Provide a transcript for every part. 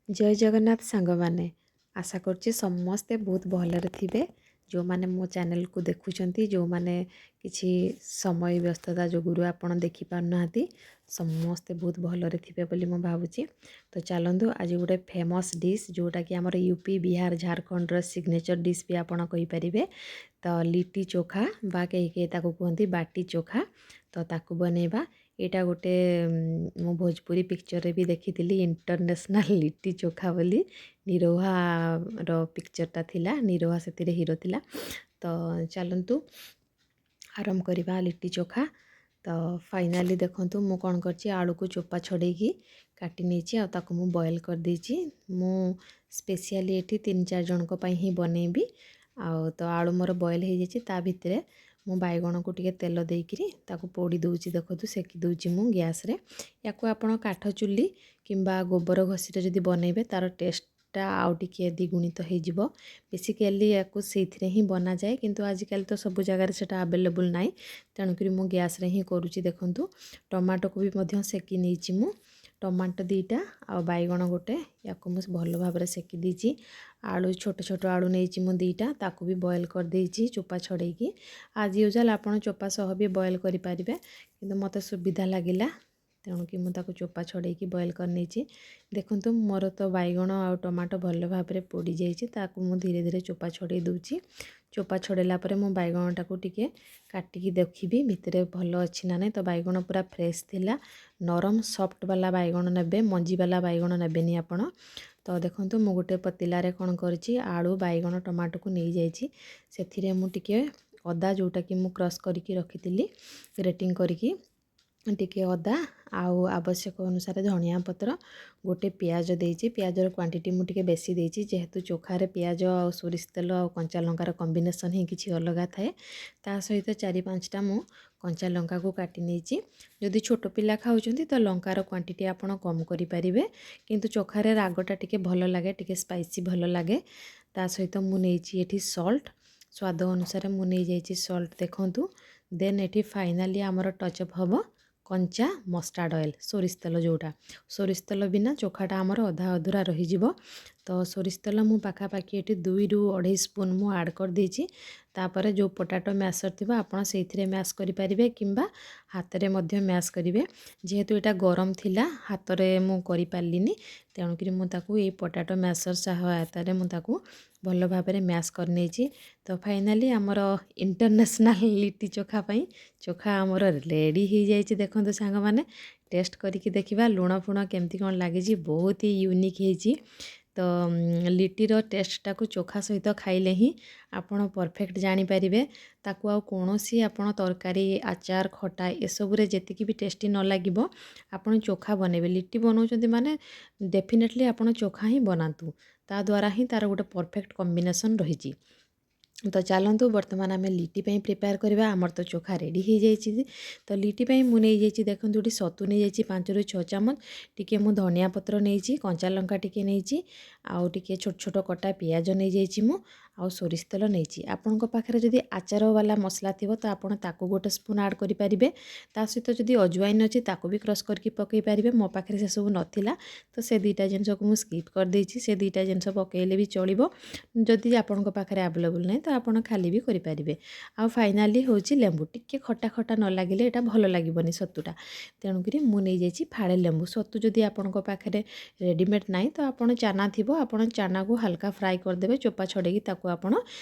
ଜୟ ଜଗନ୍ନାଥ ସାଙ୍ଗମାନେ। ଆଶା କରୁଛି ସମସ୍ତେ ବହୁତ ଭଲରେ ଥିବେ। ଯେଉଁମାନେ ମୋ ଚ୍ୟାନେଲକୁ ଦେଖୁଛନ୍ତି, ଯେଉଁମାନେ କିଛି ସମୟ ବ୍ୟସ୍ତତା ଯୋଗୁରୁ ଆପଣ ଦେଖିପାରୁନାହାନ୍ତି, ସମସ୍ତେ ବହୁତ ଭଲରେ ଥିବେ ବୋଲି ମୁଁ ଭାବୁଛି। ତ ଚାଲନ୍ତୁ ଆଜି ଗୋଟେ ଫେମସ୍ ଡିଶ୍, ଯେଉଁଟାକି ଆମର ୟୁପି, ବିହାର, ଝାଡ଼ଖଣ୍ଡର ସିଗ୍ନେଚର୍ ଡିଶ୍ ବି ଆପଣ କହିପାରିବେ। ତ ଲିଟି ଚୋଖା ବା କେହି କେହି ତାକୁ କୁହନ୍ତି ବାଟି ଚୋଖା। ତ ତାକୁ ବନେଇବା। ଏଇଟା ଗୋଟେ ମୁଁ ଭୋଜପୁରୀ ପିକ୍ଚରରେ ବି ଦେଖିଥିଲି, ଇଣ୍ଟରନ୍ୟାସନାଲ୍ ଲିଟି ଚୋଖା ବୋଲି। ନିରୋହାର ପିକ୍ଚରଟା ଥିଲା, ନିରୋହା ସେଥିରେ ହିରୋ ଥିଲା। ତ ଚାଲନ୍ତୁ ଆରମ୍ଭ କରିବା ଲିଟି ଚୋଖା। ତ ଫାଇନାଲି ଦେଖନ୍ତୁ ମୁଁ କ'ଣ କରିଛି, ଆଳୁକୁ ଚୋପା ଛଡ଼େଇକି କାଟି ନେଇଛି ଆଉ ତାକୁ ମୁଁ ବଏଲ୍ କରିଦେଇଛି। ମୁଁ ସ୍ପେଶିଆଲି ଏଠି 3-4 ଜଣଙ୍କ ପାଇଁ ହିଁ ବନେଇବି। ଆଉ ତ ଆଳୁ ମୋର ବଏଲ୍ ହେଇଯାଇଛି। ତା ଭିତରେ ମୁଁ ବାଇଗଣକୁ ଟିକେ ତେଲ ଦେଇକିରି ତାକୁ ପୋଡ଼ି ଦେଉଛି। ଦେଖନ୍ତୁ ସେକି ଦେଉଛି ମୁଁ ଗ୍ୟାସ୍ରେ। ୟାକୁ ଆପଣ କାଠ ଚୁଲି କିମ୍ବା ଗୋବର ଘଷିରେ ଯଦି ବନେଇବେ, ତା'ର ଟେଷ୍ଟଟା ଆଉ ଟିକେ ଦ୍ୱିଗୁଣିତ ହେଇଯିବ। ବେସିକାଲି ୟାକୁ ସେଇଥିରେ ହିଁ ବନାଯାଏ, କିନ୍ତୁ ଆଜିକାଲି ତ ସବୁ ଜାଗାରେ ସେଇଟା ଆଭେଲେବୁଲ୍ ନାହିଁ। ତେଣୁକରି ମୁଁ ଗ୍ୟାସ୍ରେ ହିଁ କରୁଛି। ଦେଖନ୍ତୁ ଟମାଟୋକୁ ବି ମଧ୍ୟ ସେକି ନେଇଛି ମୁଁ। ଟମାଟୋ 2ଟା ଆଉ ବାଇଗଣ ଗୋଟେ, ୟାକୁ ମୁଁ ଭଲ ଭାବରେ ସେକି ଦେଇଛି। ଆଳୁ ଛୋଟ ଛୋଟ ଆଳୁ ନେଇଛି ମୁଁ 2ଟା, ତାକୁ ବି ବଏଲ୍ କରିଦେଇଛି ଚୋପା ଛଡ଼େଇକି। ଆଜ୍ ୟୁଜୁଆଲ୍ ଆପଣ ଚୋପା ସହ ବି ବଏଲ୍ କରିପାରିବେ, କିନ୍ତୁ ମୋତେ ସୁବିଧା ଲାଗିଲା ତେଣୁକି ମୁଁ ତାକୁ ଚୋପା ଛଡ଼େଇକି ବଏଲ୍ କରିନେଇଛି। ଦେଖନ୍ତୁ ମୋର ତ ବାଇଗଣ ଆଉ ଟମାଟୋ ଭଲ ଭାବରେ ପୋଡ଼ି ଯାଇଛି। ତାକୁ ମୁଁ ଧୀରେ ଧୀରେ ଚୋପା ଛଡ଼େଇ ଦେଉଛି। ଚୋପା ଛଡ଼େଇଲା ପରେ ମୁଁ ବାଇଗଣଟାକୁ ଟିକେ କାଟିକି ଦେଖିବି ଭିତରେ ଭଲ ଅଛି ନା ନାହିଁ। ତ ବାଇଗଣ ପୁରା ଫ୍ରେଶ୍ ଥିଲା। ନରମ ସଫ୍ଟ ବାଲା ବାଇଗଣ ନେବେ, ମଞ୍ଜି ବାଲା ବାଇଗଣ ନେବେନି ଆପଣ। ତ ଦେଖନ୍ତୁ ମୁଁ ଗୋଟେ ପତିଲାରେ କ'ଣ କରିଛି, ଆଳୁ, ବାଇଗଣ, ଟମାଟୋକୁ ନେଇଯାଇଛି। ସେଥିରେ ମୁଁ ଟିକେ ଅଦା, ଯେଉଁଟାକି ମୁଁ କ୍ରସ୍ କରିକି ରଖିଥିଲି ଗ୍ରେଟିଂ କରିକି, ଟିକେ ଅଦା ଆଉ ଆବଶ୍ୟକ ଅନୁସାରେ ଧନିଆ ପତ୍ର, ଗୋଟେ ପିଆଜ ଦେଇଛି। ପିଆଜର କ୍ୱାଣ୍ଟିଟି ମୁଁ ଟିକେ ବେଶୀ ଦେଇଛି, ଯେହେତୁ ଚୋଖାରେ ପିଆଜ ଆଉ ସୋରିଷ ତେଲ ଆଉ କଞ୍ଚା ଲଙ୍କାର କମ୍ବିନେସନ୍ ହିଁ କିଛି ଅଲଗା ଥାଏ। ତା ସହିତ 4-5ଟା ମୁଁ କଞ୍ଚା ଲଙ୍କାକୁ କାଟି ନେଇଛି। ଯଦି ଛୋଟ ପିଲା ଖାଉଛନ୍ତି ତ ଲଙ୍କାର କ୍ୱାଣ୍ଟିଟି ଆପଣ କମ୍ କରିପାରିବେ, କିନ୍ତୁ ଚୋଖାରେ ରାଗଟା ଟିକେ ଭଲ ଲାଗେ, ଟିକେ ସ୍ପାଇସି ଭଲ ଲାଗେ। ତା ସହିତ ମୁଁ ନେଇଛି ଏଠି ସଲ୍ଟ, ସ୍ୱାଦ ଅନୁସାରେ ମୁଁ ନେଇଯାଇଛି ସଲ୍ଟ। ଦେଖନ୍ତୁ ଦେନ୍ ଏଠି ଫାଇନାଲି ଆମର ଟଚ୍ ହେବ କଞ୍ଚା ମଷ୍ଟାର୍ଡ଼ ଅଏଲ୍, ସୋରିଷ ତେଲ ଯେଉଁଟା। ସୋରିଷ ତେଲ ବିନା ଚୋଖାଟା ଆମର ଅଧା ଅଧୁରା ରହିଯିବ। ତ ସୋରିଷ ତେଲ ମୁଁ ପାଖାପାଖି ଏଠି 2-2.5 ସ୍ପୁନ୍ ମୁଁ ଆଡ଼୍ କରିଦେଇଛି। ତାପରେ ଯେଉଁ ପଟାଟୋ ମ୍ୟାସର୍ ଥିବ ଆପଣ ସେଇଥିରେ ମ୍ୟାଶ୍ କରିପାରିବେ କିମ୍ବା ହାତରେ ମଧ୍ୟ ମ୍ୟାଶ୍ କରିବେ। ଯେହେତୁ ଏଇଟା ଗରମ ଥିଲା, ହାତରେ ମୁଁ କରିପାରିଲିନି, ତେଣୁକରି ମୁଁ ତାକୁ ଏଇ ପଟାଟୋ ମ୍ୟାସର୍ ସହାୟତାରେ ମୁଁ ତାକୁ ଭଲ ଭାବରେ ମ୍ୟାଶ୍ କରିନେଇଛି। ତ ଫାଇନାଲି ଆମର ଇଣ୍ଟରନ୍ୟାସନାଲ୍ ଲିଟି ଚୋଖା ପାଇଁ ଚୋଖା ଆମର ରେଡ଼ି ହେଇଯାଇଛି। ଦେଖନ୍ତୁ ସାଙ୍ଗମାନେ, ଟେଷ୍ଟ କରିକି ଦେଖିବା ଲୁଣ ଫୁଣ କେମିତି କ'ଣ ଲାଗିଛି। ବହୁତ ହି ୟୁନିକ୍ ହେଇଛି। ତ ଲିଟିର ଟେଷ୍ଟଟାକୁ ଚୋଖା ସହିତ ଖାଇଲେ ହିଁ ଆପଣ ପରଫେକ୍ଟ ଜାଣିପାରିବେ। ତାକୁ ଆଉ କୌଣସି ଆପଣ ତରକାରୀ, ଆଚାର, ଖଟା ଏସବୁରେ ଯେତିକି ବି ଟେଷ୍ଟି ନ ଲାଗିବ, ଆପଣ ଚୋଖା ବନେଇବେ। ଲିଟି ବନାଉଛନ୍ତି ମାନେ ଡେଫିନେଟଲି ଆପଣ ଚୋଖା ହିଁ ବନାନ୍ତୁ, ତା ଦ୍ୱାରା ହିଁ ତା'ର ଗୋଟେ ପରଫେକ୍ଟ କମ୍ବିନେସନ୍ ରହିଛି। ତ ଚାଲନ୍ତୁ ବର୍ତ୍ତମାନ ଆମେ ଲିଟି ପାଇଁ ପ୍ରିପେୟାର କରିବା। ଆମର ତ ଚୋଖା ରେଡ଼ି ହେଇଯାଇଛି। ତ ଲିଟି ପାଇଁ ମୁଁ ନେଇଯାଇଛି, ଦେଖନ୍ତୁ ଏଠି ସତୁ ନେଇଯାଇଛି 5-6 ଚାମଚ, ଟିକେ ମୁଁ ଧନିଆ ପତ୍ର ନେଇଛି, କଞ୍ଚା ଲଙ୍କା ଟିକେ ନେଇଛି, ଆଉ ଟିକେ ଛୋଟ ଛୋଟ କଟା ପିଆଜ ନେଇଯାଇଛି ମୁଁ, ଆଉ ସୋରିଷ ତେଲ ନେଇଛି। ଆପଣଙ୍କ ପାଖରେ ଯଦି ଆଚାର ବାଲା ମସଲା ଥିବ ତ ଆପଣ ତାକୁ 1 ସ୍ପୁନ୍ ଆଡ଼୍ କରିପାରିବେ। ତା ସହିତ ଯଦି ଅଜୱାଇନ୍ ଅଛି ତାକୁ ବି କ୍ରସ୍ କରିକି ପକାଇ ପାରିବେ। ମୋ ପାଖରେ ସେସବୁ ନଥିଲା, ତ ସେ 2ଟା ଜିନିଷକୁ ମୁଁ ସ୍କିପ୍ କରିଦେଇଛି। ସେ 2ଟା ଜିନିଷ ପକାଇଲେ ବି ଚଳିବ, ଯଦି ଆପଣଙ୍କ ପାଖରେ ଆଭେଲେବୁଲ୍ ନାହିଁ ତ ଆପଣ ଖାଲି ବି କରିପାରିବେ। ଆଉ ଫାଇନାଲି ହେଉଛି ଲେମ୍ବୁ। ଟିକେ ଖଟା ଖଟା ନ ଲାଗିଲେ ଏଇଟା ଭଲ ଲାଗିବନି ସତୁଟା, ତେଣୁକରି ମୁଁ ନେଇଯାଇଛି ଫାଳେ ଲେମ୍ବୁ। ସତୁ ଯଦି ଆପଣଙ୍କ ପାଖରେ ରେଡ଼ିମେଡ଼୍ ନାହିଁ ତ ଆପଣ ଚାନା ଥିବ, ଆପଣ ଚାନାକୁ ହାଲକା ଫ୍ରାଏ କରିଦେବେ, ଚୋପା ଛଡ଼େଇକି ତାକୁ ଆପଣ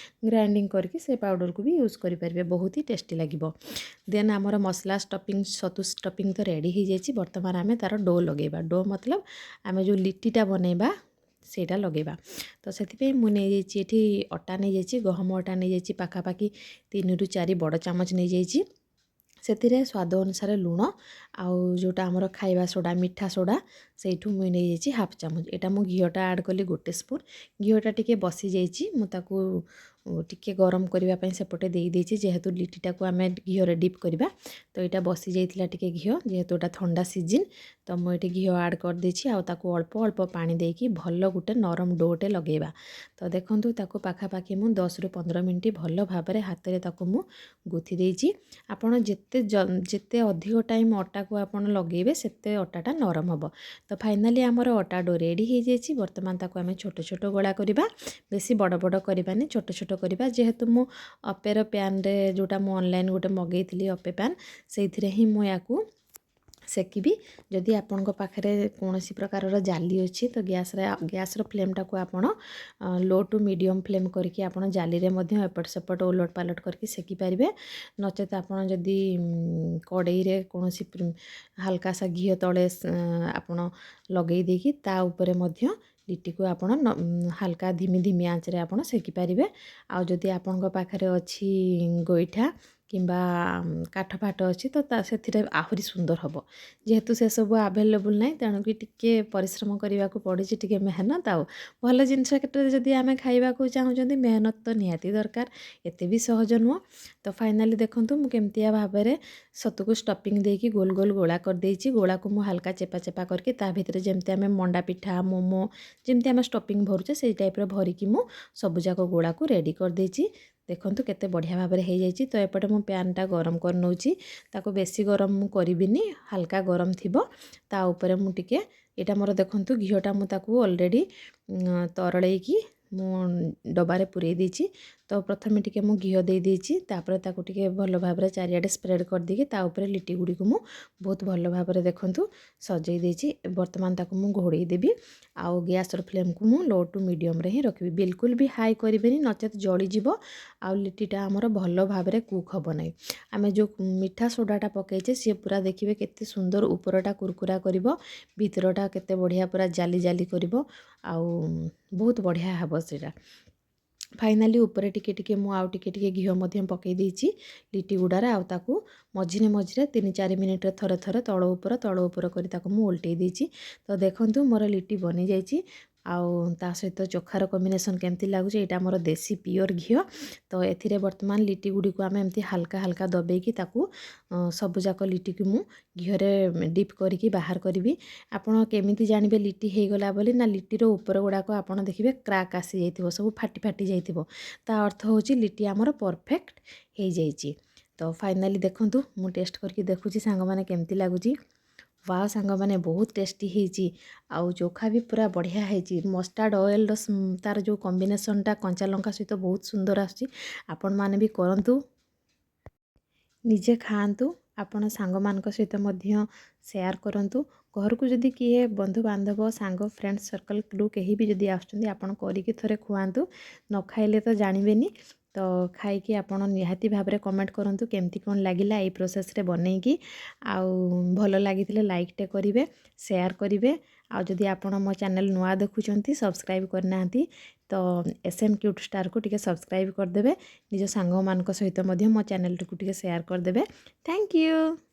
ଗ୍ରାଇଣ୍ଡିଙ୍ଗ କରିକି ସେ ପାଉଡ଼ରକୁ ବି ୟୁଜ୍ କରିପାରିବେ, ବହୁତ ହି ଟେଷ୍ଟି ଲାଗିବ। ଦେନ୍ ଆମର ମସଲା ଷ୍ଟଫିଙ୍ଗ, ସତୁ ଷ୍ଟଫିଙ୍ଗ ତ ରେଡ଼ି ହେଇଯାଇଛି। ବର୍ତ୍ତମାନ ଆମେ ତା'ର ଡୋ ଲଗାଇବା। ଡୋ ମତଲବ ଆମେ ଯେଉଁ ଲିଟିଟା ବନେଇବା ସେଇଟା ଲଗାଇବା। ତ ସେଥିପାଇଁ ମୁଁ ନେଇଯାଇଛି ଏଠି ଅଟା ନେଇଯାଇଛି, ଗହମ ଅଟା ନେଇଯାଇଛି ପାଖାପାଖି 3-4 ବଡ଼ ଚାମଚ ନେଇଯାଇଛି। ସେଥିରେ ସ୍ୱାଦ ଅନୁସାରେ ଲୁଣ ଆଉ ଯେଉଁଟା ଆମର ଖାଇବା ସୋଡ଼ା, ମିଠା ସୋଡ଼ା, ସେଇଠୁ ମୁଁ ନେଇଯାଇଛି 1/2 ଚାମଚ। ଏଇଟା ମୁଁ ଘିଅଟା ଆଡ଼୍ କଲି 1 ସ୍ପୁନ୍। ଘିଅଟା ଟିକେ ବସିଯାଇଛି, ମୁଁ ତାକୁ ଟିକେ ଗରମ କରିବା ପାଇଁ ସେପଟେ ଦେଇଦେଇଛି ଯେହେତୁ ଲିଟିଟାକୁ ଆମେ ଘିଅରେ ଡିପ୍ କରିବା। ତ ଏଇଟା ବସି ଯାଇଥିଲା ଟିକେ ଘିଅ, ଯେହେତୁ ଏଇଟା ଥଣ୍ଡା ସିଜିନ୍ ତ ମୁଁ ଏଠି ଘିଅ ଆଡ଼୍ କରିଦେଇଛି ଆଉ ତାକୁ ଅଳ୍ପ ଅଳ୍ପ ପାଣି ଦେଇକି ଭଲ ଗୋଟେ ନରମ ଡୋଟେ ଲଗେଇବା। ତ ଦେଖନ୍ତୁ ତାକୁ ପାଖାପାଖି ମୁଁ 10ରୁ 15 ମିନିଟ୍ ଭଲ ଭାବରେ ହାତରେ ତାକୁ ମୁଁ ଗୁଥି ଦେଇଛି। ଆପଣ ଯେତେ ଅଧିକ ଟାଇମ୍ ଅଟାକୁ ଆପଣ ଲଗେଇବେ ସେତେ ଅଟାଟା ନରମ ହେବ। ତ ଫାଇନାଲି ଆମର ଅଟା ଡୋ ରେଡ଼ି ହେଇଯାଇଛି। ବର୍ତ୍ତମାନ ତାକୁ ଆମେ ଛୋଟ ଛୋଟ ଗୋଳା କରିବା, ବେଶୀ ବଡ଼ ବଡ଼ କରିବାନି, ଛୋଟ ଛୋଟ କରିବା। ଯେହେତୁ ମୁଁ ଅପେର ପ୍ୟାନ୍ରେ ଯେଉଁଟା ମୁଁ ଅନଲାଇନ୍ ଗୋଟେ ମଗେଇଥିଲି ଅପେ ପ୍ୟାନ୍, ସେଇଥିରେ ହିଁ ମୁଁ ୟାକୁ ସେକିବି। ଯଦି ଆପଣଙ୍କ ପାଖରେ କୌଣସି ପ୍ରକାରର ଜାଲି ଅଛି ତ ଗ୍ୟାସ୍ର ଫ୍ଲେମ୍ଟାକୁ ଆପଣ ଲୋ ଟୁ ମିଡ଼ିୟମ୍ ଫ୍ଲେମ୍ କରିକି ଆପଣ ଜାଲିରେ ମଧ୍ୟ ଏପଟ ସେପଟ ଓଲଟ ପାଲଟ କରିକି ସେକି ପାରିବେ। ନଚେତ ଆପଣ ଯଦି କଡ଼େଇରେ କୌଣସି ହାଲକା ସା ଘିଅ ତଳେ ଆପଣ ଲଗେଇ ଦେଇକି ତା ଉପରେ ମଧ୍ୟ ଲିଟିକୁ ଆପଣ ହାଲକା ଧିମି ଆଞ୍ଚରେ ଆପଣ ସେକି ପାରିବେ। ଆଉ ଯଦି ଆପଣଙ୍କ ପାଖରେ ଅଛି ଗୋଇଠା କିମ୍ବା କାଠ ଫାଟ ଅଛି ତ ସେଥିରେ ଆହୁରି ସୁନ୍ଦର ହେବ। ଯେହେତୁ ସେସବୁ ଆଭେଲେବୁଲ୍ ନାହିଁ ତେଣୁକି ଟିକେ ପରିଶ୍ରମ କରିବାକୁ ପଡ଼ୁଛି, ଟିକେ ମେହନତ। ଆଉ ଭଲ ଜିନିଷ କ୍ଷେତ୍ରରେ ଯଦି ଆମେ ଖାଇବାକୁ ଚାହୁଁଛନ୍ତି ମେହନତ ତ ନିହାତି ଦରକାର, ଏତେ ବି ସହଜ ନୁହଁ। ତ ଫାଇନାଲି ଦେଖନ୍ତୁ ମୁଁ କେମିତିଆ ଭାବରେ ସତୁକୁ ଷ୍ଟପିଂ ଦେଇକି ଗୋଲ ଗୋଲ ଗୋଳା କରିଦେଇଛି। ଗୋଳାକୁ ମୁଁ ହାଲକା ଚେପା ଚେପା କରିକି ତା ଭିତରେ ଯେମିତି ଆମେ ମଣ୍ଡା ପିଠା, ମୋମୋ ଯେମିତି ଆମେ ଷ୍ଟପିଂ ଭରୁଛେ ସେଇ ଟାଇପ୍ର ଭରିକି ମୁଁ ସବୁଯାକ ଗୋଳାକୁ ରେଡ଼ି କରିଦେଇଛି। ଦେଖନ୍ତୁ କେତେ ବଢ଼ିଆ ଭାବରେ ହେଇଯାଇଛି। ତ ଏପଟେ ମୁଁ ପ୍ୟାନ୍ଟା ଗରମ କରିନେଉଛି, ତାକୁ ବେଶୀ ଗରମ ମୁଁ କରିବିନି, ହାଲକା ଗରମ ଥିବ। ତା ଉପରେ ମୁଁ ଟିକେ ଏଇଟା ମୋର ଦେଖନ୍ତୁ ଘିଅଟା ମୁଁ ତାକୁ ଅଲରେଡ଼ି ତରଳେଇକି ମୁଁ ଡବାରେ ପୁରେଇ ଦେଇଛି। ତ ପ୍ରଥମେ ଟିକେ ମୁଁ ଘିଅ ଦେଇଦେଇଛି, ତାପରେ ତାକୁ ଟିକେ ଭଲ ଭାବରେ ଚାରିଆଡ଼େ ସ୍ପ୍ରେଡ଼୍ କରିଦେଇକି ତା ଉପରେ ଲିଟି ଗୁଡ଼ିକୁ ମୁଁ ବହୁତ ଭଲ ଭାବରେ ଦେଖନ୍ତୁ ସଜେଇ ଦେଇଛି। ବର୍ତ୍ତମାନ ତାକୁ ମୁଁ ଘୋଡ଼େଇ ଦେବି ଆଉ ଗ୍ୟାସ୍ର ଫ୍ଲେମ୍କୁ ମୁଁ ଲୋ ଟୁ ମିଡ଼ିୟମ୍ରେ ହିଁ ରଖିବି, ବିଲକୁଲ ବି ହାଇ କରିବେନି ନଚେତ ଜଳିଯିବ ଆଉ ଲିଟିଟା ଆମର ଭଲ ଭାବରେ କୁକ୍ ହେବ ନାହିଁ। ଆମେ ଯେଉଁ ମିଠା ସୋଡ଼ାଟା ପକାଇଛେ ସିଏ ପୁରା ଦେଖିବେ କେତେ ସୁନ୍ଦର ଉପରଟା କୁରକୁରା କରିବ, ଭିତରଟା କେତେ ବଢ଼ିଆ ପୁରା ଜାଲି ଜାଲି କରିବ ଆଉ ବହୁତ ବଢ଼ିଆ ହେବ ସେଇଟା। ଫାଇନାଲି ଉପରେ ଟିକେ ଟିକେ ମୁଁ ଆଉ ଟିକେ ଟିକେ ଘିଅ ମଧ୍ୟ ପକାଇ ଦେଇଛି ଲିଟି ଗୁଡ଼ାରେ, ଆଉ ତାକୁ ମଝିରେ ମଝିରେ 3-4 ମିନିଟ୍ରେ ଥରେ ଥରେ ତଳ ଉପର କରି ତାକୁ ମୁଁ ଓଲଟେଇ ଦେଇଛି। ତ ଦେଖନ୍ତୁ ମୋର ଲିଟି ବନିଯାଇଛି ଆଉ ତା ସହିତ ଚୋଖାର କମ୍ବିନେସନ୍ କେମିତି ଲାଗୁଛି। ଏଇଟା ଆମର ଦେଶୀ ପିଓର ଘିଅ। ତ ଏଥିରେ ବର୍ତ୍ତମାନ ଲିଟି ଗୁଡ଼ିକୁ ଆମେ ଏମିତି ହାଲକା ହାଲକା ଦବେଇକି ତାକୁ ସବୁଯାକ ଲିଟିକୁ ମୁଁ ଘିଅରେ ଡିପ୍ କରିକି ବାହାର କରିବି। ଆପଣ କେମିତି ଜାଣିବେ ଲିଟି ହେଇଗଲା ବୋଲି, ନା ଲିଟିର ଉପର ଗୁଡ଼ାକ ଆପଣ ଦେଖିବେ କ୍ରାକ୍ ଆସିଯାଇଥିବ, ସବୁ ଫାଟି ଫାଟି ଯାଇଥିବ, ତା ଅର୍ଥ ହେଉଛି ଲିଟି ଆମର ପରଫେକ୍ଟ ହେଇଯାଇଛି। ତ ଫାଇନାଲି ଦେଖନ୍ତୁ ମୁଁ ଟେଷ୍ଟ କରିକି ଦେଖୁଛି ସାଙ୍ଗମାନେ କେମିତି ଲାଗୁଛି। ୱାଓ ସାଙ୍ଗମାନେ ବହୁତ ଟେଷ୍ଟି ହେଇଛି ଆଉ ଚୋଖା ବି ପୁରା ବଢ଼ିଆ ହେଇଛି। ମଷ୍ଟାର୍ଡ଼ ଅଏଲ୍ର ତାର ଯେଉଁ କମ୍ବିନେସନ୍ଟା କଞ୍ଚା ଲଙ୍କା ସହିତ ବହୁତ ସୁନ୍ଦର ଆସୁଛି। ଆପଣମାନେ ବି କରନ୍ତୁ, ନିଜେ ଖାଆନ୍ତୁ, ଆପଣ ସାଙ୍ଗମାନଙ୍କ ସହିତ ମଧ୍ୟ ସେୟାର କରନ୍ତୁ। ଘରକୁ ଯଦି କିଏ ବନ୍ଧୁବାନ୍ଧବ, ସାଙ୍ଗ, ଫ୍ରେଣ୍ଡ ସର୍କଲ୍ରୁ କେହି ବି ଯଦି ଆସୁଛନ୍ତି ଆପଣ କରିକି ଥରେ ଖୁଆନ୍ତୁ, ନ ଖାଇଲେ ତ ଜାଣିବେନି। ତ ଖାଇକି ଆପଣ ନିହାତି ଭାବରେ କମେଣ୍ଟ କରନ୍ତୁ କେମିତି କ'ଣ ଲାଗିଲା ଏଇ ପ୍ରୋସେସ୍ରେ ବନେଇକି। ଆଉ ଭଲ ଲାଗିଥିଲେ ଲାଇକ୍ଟେ କରିବେ, ସେୟାର କରିବେ। ଆଉ ଯଦି ଆପଣ ମୋ ଚ୍ୟାନେଲ୍ ନୂଆ ଦେଖୁଛନ୍ତି, ସବସ୍କ୍ରାଇବ୍ କରିନାହାନ୍ତି ତ SM କ୍ୟୁଟ୍ ଷ୍ଟାରକୁ ଟିକେ ସବସ୍କ୍ରାଇବ୍ କରିଦେବେ। ନିଜ ସାଙ୍ଗମାନଙ୍କ ସହିତ ମଧ୍ୟ ମୋ ଚ୍ୟାନେଲ୍ଟିକୁ ଟିକେ ସେୟାର କରିଦେବେ। Thank you.